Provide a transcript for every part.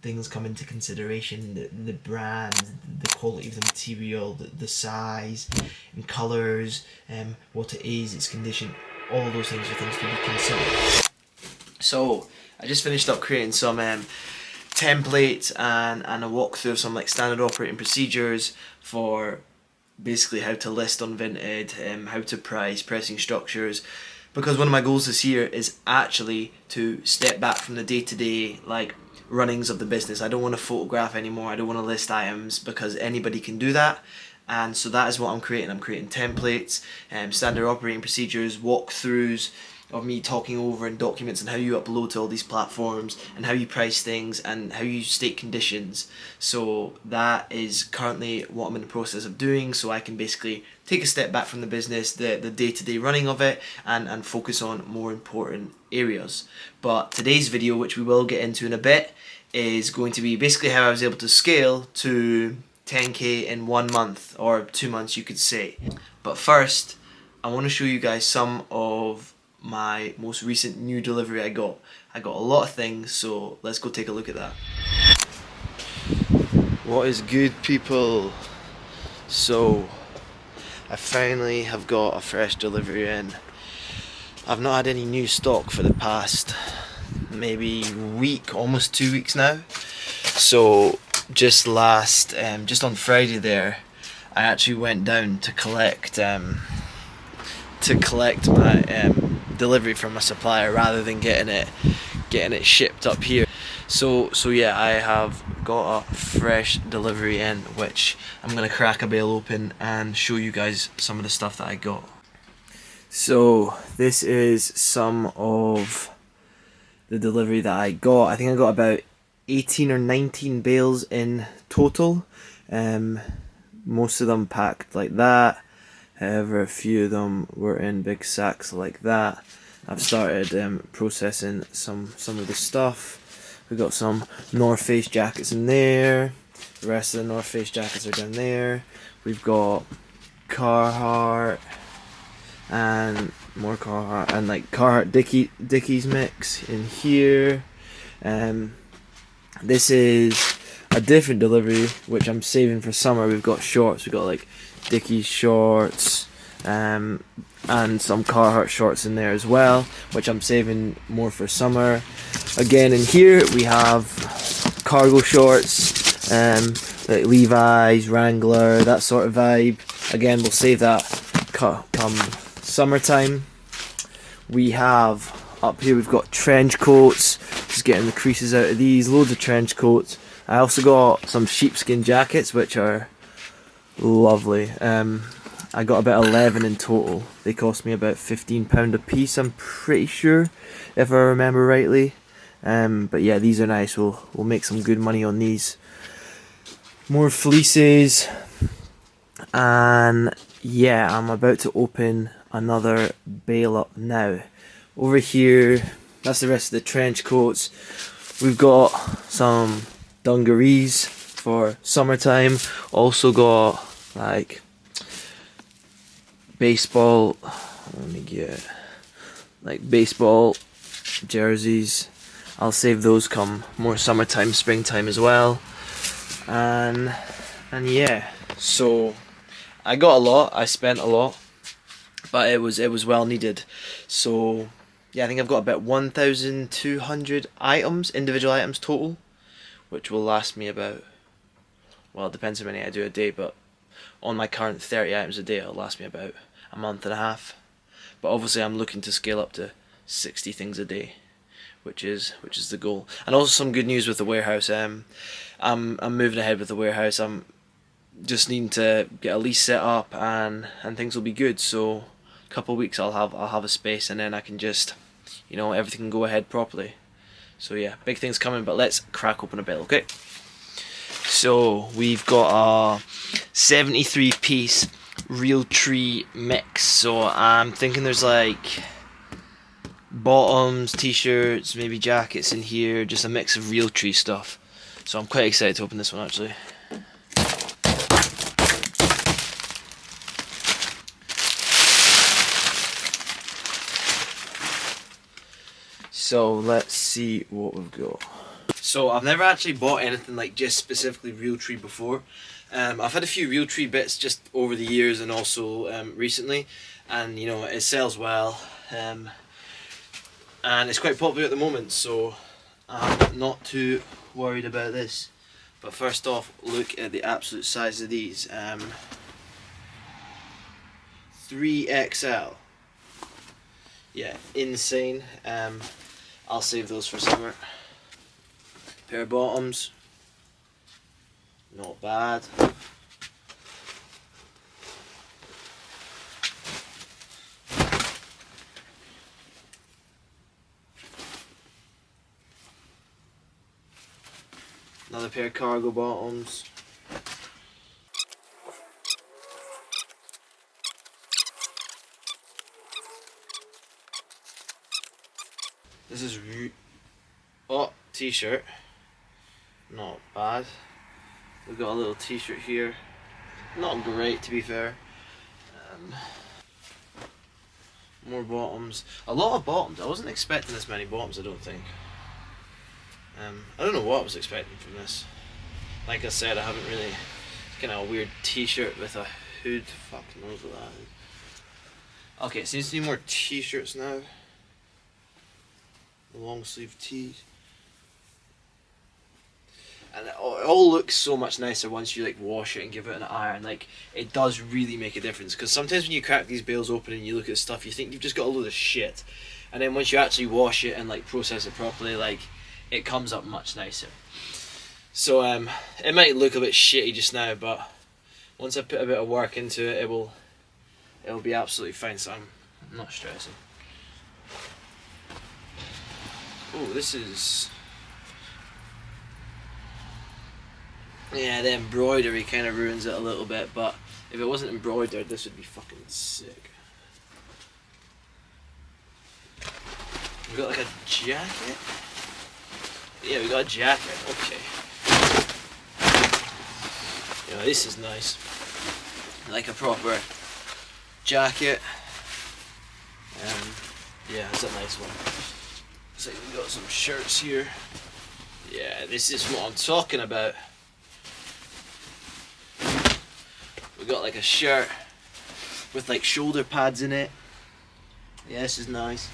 things come into consideration: the brand, the quality of the material, the size and colours, what it is, its condition. All those things are things to be considered. So I just finished up creating some templates and a walkthrough of some like standard operating procedures for basically how to list on Vinted, how to price, pricing structures, because one of my goals this year is actually to step back from the day-to-day like runnings of the business. I don't want to photograph anymore, I don't want to list items, because anybody can do that. And so that is what I'm creating. I'm creating templates, standard operating procedures, walkthroughs of me talking over in documents and how you upload to all these platforms and how you price things and how you state conditions. So that is currently what I'm in the process of doing, so I can basically take a step back from the business, the day-to-day running of it, and focus on more important areas. But today's video, which we will get into in a bit, is going to be basically how I was able to scale to 10k in 1 month, or 2 months you could say. But first, I want to show you guys some of my most recent new delivery I got. I got a lot of things, so let's go take a look at that. What is good, people? So I finally have got a fresh delivery in. I've not had any new stock for the past maybe week, almost 2 weeks now. So just on Friday there, I actually went down to collect my delivery from my supplier rather than getting it shipped up here. So yeah, I have got a fresh delivery in, which I'm gonna crack a bale open and show you guys some of the stuff that I got. So this is some of the delivery that I got. I think I got about 18 or 19 bales in total. Most of them packed like that. However, a few of them were in big sacks like that. I've started processing some of the stuff. We got some North Face jackets in there. The rest of the North Face jackets are down there. We've got Carhartt and more Carhartt and like Carhartt Dickies mix in here. This is a different delivery which I'm saving for summer. We've got shorts. We've got like Dickies shorts and some Carhartt shorts in there as well, which I'm saving more for summer. Again, in here we have cargo shorts, like Levi's, Wrangler, that sort of vibe. Again, we'll save that come summertime. We have up here, we've got trench coats, just getting the creases out of these, loads of trench coats. I also got some sheepskin jackets, which are lovely. I got about 11 in total. They cost me about £15 a piece, I'm pretty sure, if I remember rightly. But yeah, these are nice. We'll make some good money on these. More fleeces, and yeah, I'm about to open another bale up now. Over here, that's the rest of the trench coats. We've got some dungarees for summertime. Also got like baseball, let me get like baseball jerseys. I'll save those come more summertime, springtime as well. And yeah, so I got a lot, I spent a lot, but it was well needed. So yeah, I think I've got about 1,200 items, individual items total, which will last me about, well, it depends how many I do a day, but on my current 30 items a day, it'll last me about a month and a half. But obviously I'm looking to scale up to 60 things a day, which is the goal. And also some good news with the warehouse. I'm moving ahead with the warehouse. I'm just needing to get a lease set up, and things will be good. So a couple of weeks I'll have a space, and then I can just, you know, everything can go ahead properly. So yeah, big things coming, but let's crack open a bit, okay? So we've got a 73 piece real tree mix. So I'm thinking there's like bottoms, t-shirts, maybe jackets in here, just a mix of real tree stuff. So I'm quite excited to open this one actually. So let's see what we've got. So I've never actually bought anything like just specifically Realtree before. I've had a few Realtree bits just over the years and also recently, and you know, it sells well, and it's quite popular at the moment, so I'm not too worried about this. But first off, look at the absolute size of these. 3XL. Yeah, insane. I'll save those for summer. Pair of bottoms. Not bad. Another pair of cargo bottoms. This is t-shirt. Not bad. We've got a little t-shirt here. Not great, to be fair. More bottoms. A lot of bottoms. I wasn't expecting this many bottoms, I don't think. I don't know what I was expecting from this. Like I said, I haven't really... Kind of a weird t-shirt with a hood. Fuck knows what that is. Okay, seems to be more t-shirts now. Long sleeve tees. And it all looks so much nicer once you like wash it and give it an iron. Like, it does really make a difference, because sometimes when you crack these bales open and you look at stuff, you think you've just got a load of shit, and then once you actually wash it and like process it properly, like, it comes up much nicer. So it might look a bit shitty just now, but once I put a bit of work into it, it'll be absolutely fine. So I'm not stressing. Oh, this is... Yeah, the embroidery kind of ruins it a little bit, but if it wasn't embroidered, this would be fucking sick. We got like a jacket? Yeah, we got a jacket, okay. Yeah, this is nice. Like a proper jacket. Yeah, it's a nice one. Looks like we got some shirts here. Yeah, this is what I'm talking about. We got like a shirt with like shoulder pads in it. Yeah, this is nice.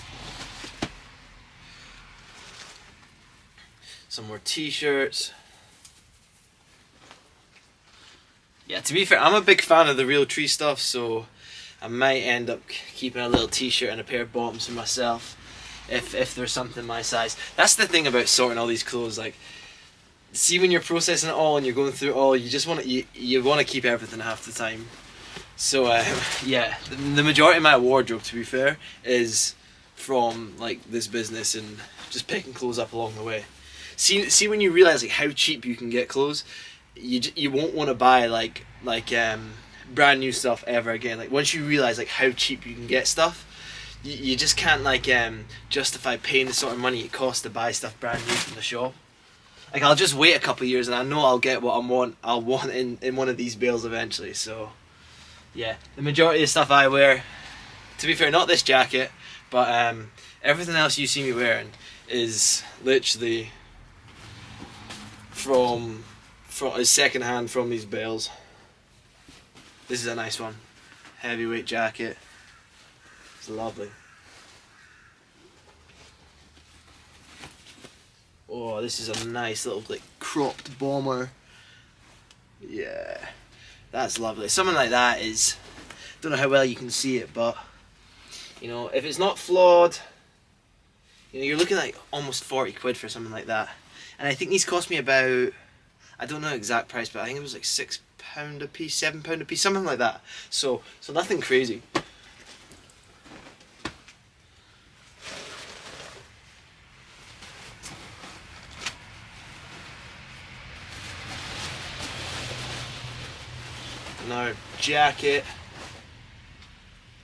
Some more t-shirts. Yeah, to be fair, I'm a big fan of the Realtree stuff, so I might end up keeping a little t-shirt and a pair of bottoms for myself if there's something my size. That's the thing about sorting all these clothes, like, see, when you're processing it all and you're going through it all, you just want to you want to keep everything half the time. So yeah, the majority of my wardrobe, to be fair, is from like this business and just picking clothes up along the way. See when you realize like how cheap you can get clothes, you won't want to buy like brand new stuff ever again. Like, once you realize like how cheap you can get stuff, you just can't like justify paying the sort of money it costs to buy stuff brand new from the shop. Like, I'll just wait a couple of years and I know I'll get what I'll want in one of these bales eventually. So yeah, the majority of the stuff I wear, to be fair, not this jacket, but everything else you see me wearing is literally from second hand from these bales. This is a nice one, heavyweight jacket. It's lovely. Oh, this is a nice little like cropped bomber. Yeah, that's lovely. Something like that is, don't know how well you can see it, but you know, if it's not flawed, you know, you're looking at like almost 40 quid for something like that. And I think these cost me about, I don't know the exact price, but I think it was like £6 a piece, £7 a piece, something like that. So nothing crazy. Another jacket.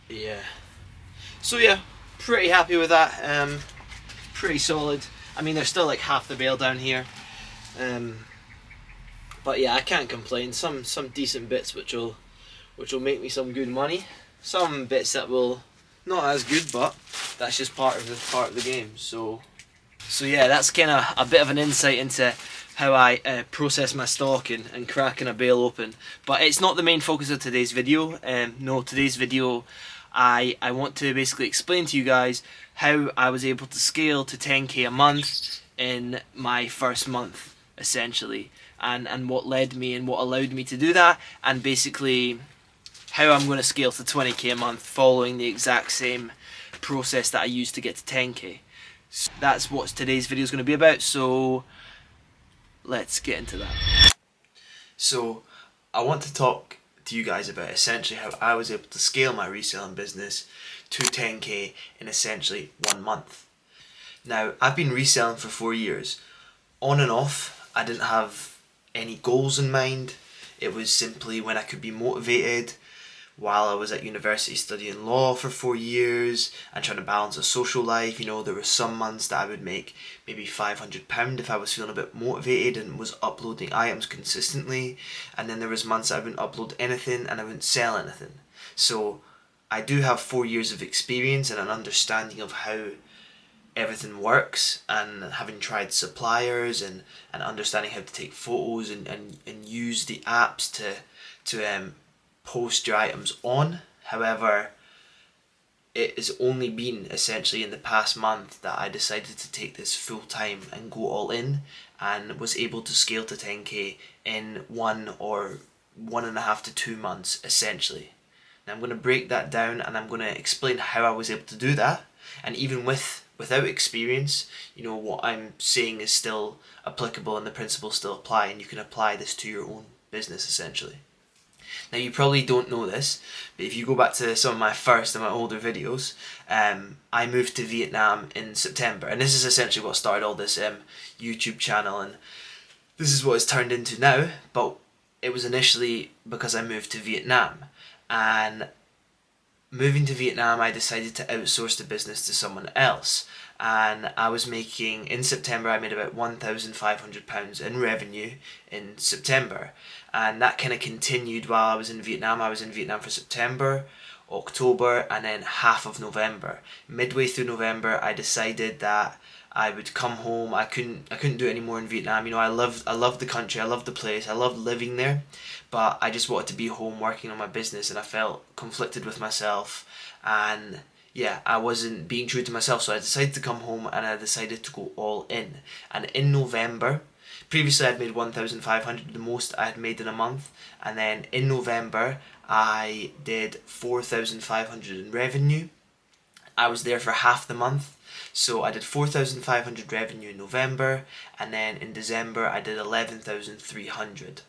Yeah. So yeah, pretty happy with that. Pretty solid. I mean, there's still like half the bale down here. But yeah, I can't complain. Some decent bits which will make me some good money. Some bits that will not as good, but that's just part of the game. So So yeah, that's kind of a bit of an insight into how I process my stock and cracking a bale open. But it's not the main focus of today's video. No, today's video I want to basically explain to you guys how I was able to scale to 10k a month in my first month, essentially, and what led me and what allowed me to do that, and basically how I'm going to scale to 20k a month following the exact same process that I used to get to 10k. So that's what today's video is going to be about, so let's get into that. So I want to talk to you guys about essentially how I was able to scale my reselling business to 10k in essentially 1 month. Now, I've been reselling for 4 years. On and off, I didn't have any goals in mind. It was simply when I could be motivated. While I was at university studying law for 4 years and trying to balance a social life, you know, there were some months that I would make maybe £500 if I was feeling a bit motivated and was uploading items consistently, and then there was months I wouldn't upload anything and I wouldn't sell anything. So I do have 4 years of experience and an understanding of how everything works, and having tried suppliers and understanding how to take photos and use the apps to post your items on. However, it has only been essentially in the past month that I decided to take this full time and go all in, and was able to scale to 10k in 1 or 1.5 to 2 months essentially. Now I'm going to break that down and I'm going to explain how I was able to do that, and even without experience, you know, what I'm saying is still applicable and the principles still apply, and you can apply this to your own business essentially. Now you probably don't know this, but if you go back to some of my first and my older videos, I moved to Vietnam in September, and this is essentially what started all this YouTube channel, and this is what it's turned into now. But it was initially because I moved to Vietnam, and moving to Vietnam I decided to outsource the business to someone else, and I was making, in September I made about £1,500 in revenue in September, and that kind of continued while I was in Vietnam. I was in Vietnam for September, October, and then half of November. Midway through November I decided that I would come home. I couldn't do it anymore in Vietnam. You know, I loved the country, I loved the place, I loved living there, but I just wanted to be home working on my business, and I felt conflicted with myself, and yeah, I wasn't being true to myself. So I decided to come home and I decided to go all in. And in November, previously I'd made 1,500, the most I had made in a month, and then in November I did 4,500 in revenue. I was there for half the month, so I did 4,500 revenue in November, and then in December I did 11,300.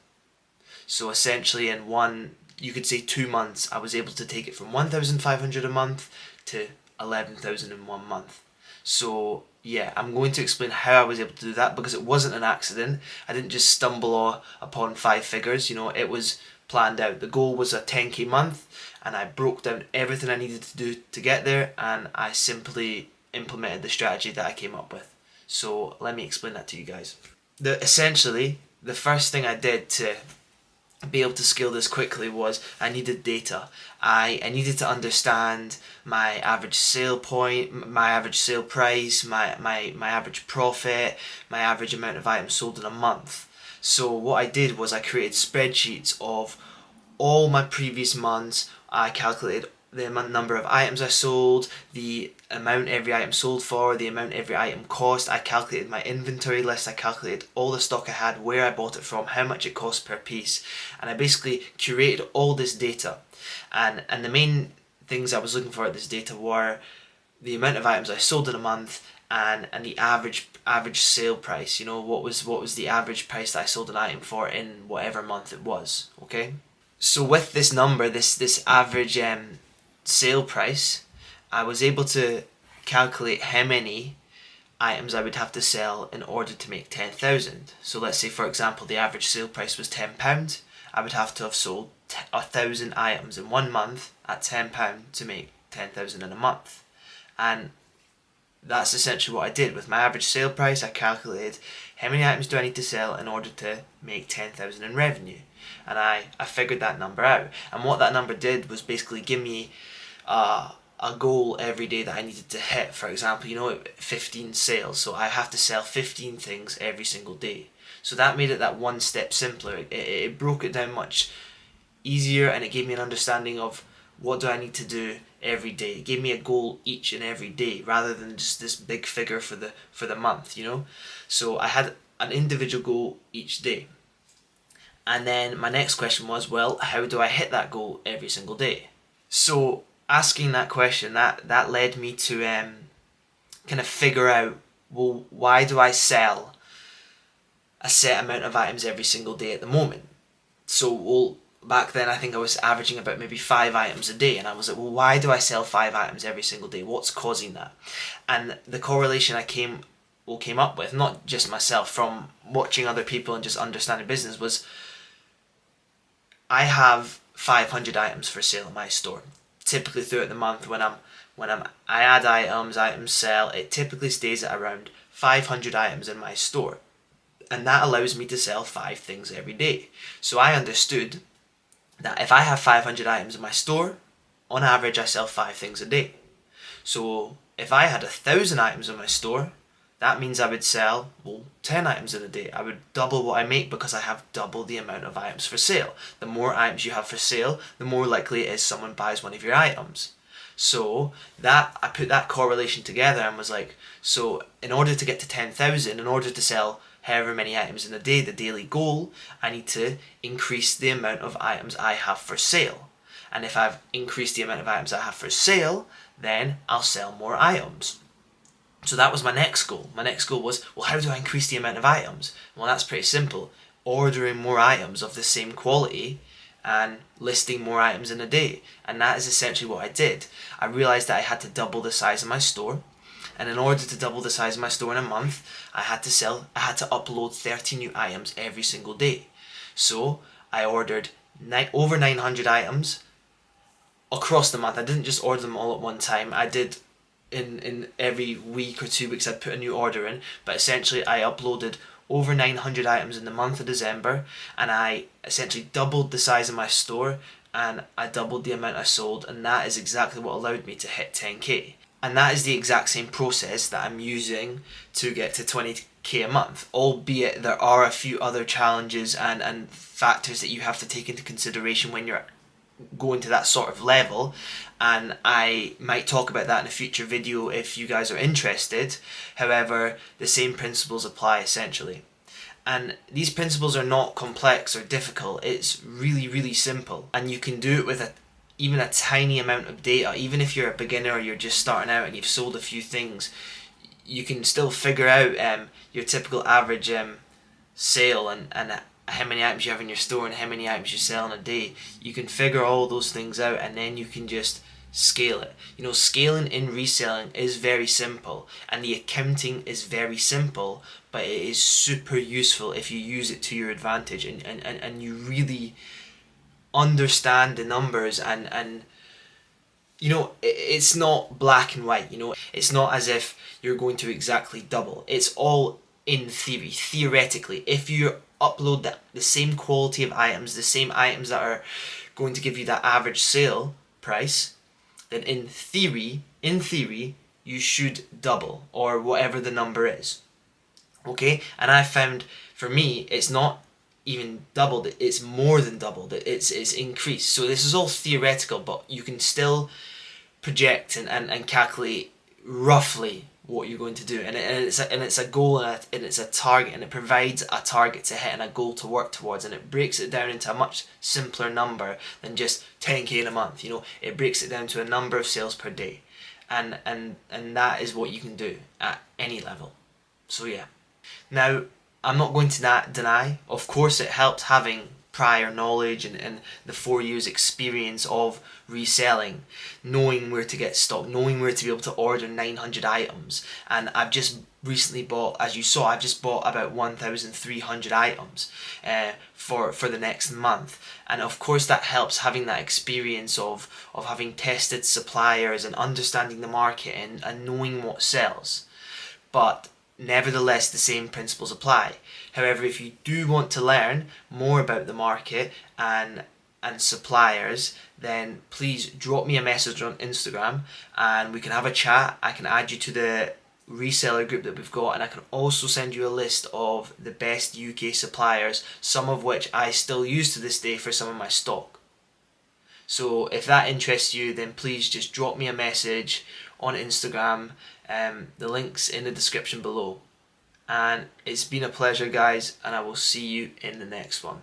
So essentially in you could say 2 months, I was able to take it from 1,500 a month to 11,000 in 1 month. So yeah, I'm going to explain how I was able to do that, because it wasn't an accident. I didn't just stumble upon 5 figures, you know, it was planned out. The goal was a 10k month, and I broke down everything I needed to do to get there, and I simply implemented the strategy that I came up with. So let me explain that to you guys. Essentially, the first thing I did to be able to scale this quickly was I needed data. I needed to understand my average sale point, my average sale price, my average profit, my average amount of items sold in a month. So what I did was I created spreadsheets of all my previous months. I calculated the number of items I sold, the amount every item sold for, the amount every item cost. I calculated my inventory list, I calculated all the stock I had, where I bought it from, how much it cost per piece, and I basically curated all this data. And the main things I was looking for at this data were the amount of items I sold in a month, and the average sale price. You know, what was the average price that I sold an item for in whatever month it was. Okay, so with this number, this average sale price, I was able to calculate how many items I would have to sell in order to make 10,000. So let's say, for example, the average sale price was £10. I would have to have sold 1,000 items in 1 month at £10 to make 10,000 in a month. And that's essentially what I did. With my average sale price, I calculated how many items do I need to sell in order to make 10,000 in revenue. And I figured that number out. And what that number did was basically give me a a goal every day that I needed to hit. For example, 15 sales, so I have to sell 15 things every single day. So that made it that one step simpler. It broke it down much easier, and it gave me an understanding of what do I need to do every day. It gave me a goal each and every day rather than just this big figure for the month, So I had an individual goal each day. And then my next question was, well, how do I hit that goal every single day? So asking that question, that led me to kind of figure out, well, why do I sell a set amount of items every single day at the moment? So, well, back then I think I was averaging about maybe 5 items a day, and I was like, well, why do I sell 5 items every single day? What's causing that? And the correlation I came up with, not just myself, from watching other people and just understanding business, was I have 500 items for sale in my store. Typically throughout the month, when I add items sell, it typically stays at around 500 items in my store, and that allows me to sell 5 things every day. So I understood that if I have 500 items in my store, on average I sell 5 things a day. So if I had 1,000 items in my store, that means I would sell, 10 items in a day. I would double what I make because I have double the amount of items for sale. The more items you have for sale, the more likely it is someone buys one of your items. So that I put that correlation together and was like, so in order to get to 10,000, in order to sell however many items in a day, the daily goal, I need to increase the amount of items I have for sale. And if I've increased the amount of items I have for sale, then I'll sell more items. So that was my next goal. My next goal was, well, how do I increase the amount of items? Well, that's pretty simple. Ordering more items of the same quality and listing more items in a day. And that is essentially what I did. I realized that I had to double the size of my store. And in order to double the size of my store in a month, I had to upload 30 new items every single day. So I ordered over 900 items across the month. I didn't just order them all at one time. I did in every week or 2 weeks I'd put a new order in, but essentially I uploaded over 900 items in the month of December, and I essentially doubled the size of my store, and I doubled the amount I sold, and that is exactly what allowed me to hit 10k. And that is the exact same process that I'm using to get to 20k a month, albeit there are a few other challenges and factors that you have to take into consideration when you're going to that sort of level, and I might talk about that in a future video if you guys are interested. However, the same principles apply essentially, and these principles are not complex or difficult. It's really, really simple, and you can do it with even a tiny amount of data. Even if you're a beginner or you're just starting out and you've sold a few things, you can still figure out your typical average sale and how many items you have in your store and how many items you sell in a day. You can figure all those things out, and then you can just scale it. Scaling in reselling is very simple, and the accounting is very simple, but it is super useful if you use it to your advantage and you really understand the numbers, and it's not black and white. It's not as if you're going to exactly double. It's all in theory. Theoretically, if you upload the same quality of items, the same items that are going to give you that average sale price, then in theory you should double, or whatever the number is. Okay? And I found, for me, it's not even doubled, it's more than doubled, it's increased. So this is all theoretical, but you can still project and calculate roughly what you're going to do, and it's a goal and it's a target, and it provides a target to hit and a goal to work towards, and it breaks it down into a much simpler number than just 10k in a month. It breaks it down to a number of sales per day, and that is what you can do at any level. So yeah. Now, I'm not going to deny, of course it helps having prior knowledge and the 4 years experience of reselling, knowing where to get stock, knowing where to be able to order 900 items. And I've just recently bought, as you saw, I've just bought about 1,300 items for the next month. And of course that helps, having that experience of having tested suppliers and understanding the market and knowing what sells. But nevertheless, the same principles apply. However, if you do want to learn more about the market and and suppliers, then please drop me a message on Instagram and we can have a chat. I can add you to the reseller group that we've got, and I can also send you a list of the best UK suppliers, some of which I still use to this day for some of my stock. So if that interests you, then please just drop me a message on Instagram. The link's in the description below. And it's been a pleasure, guys, and I will see you in the next one.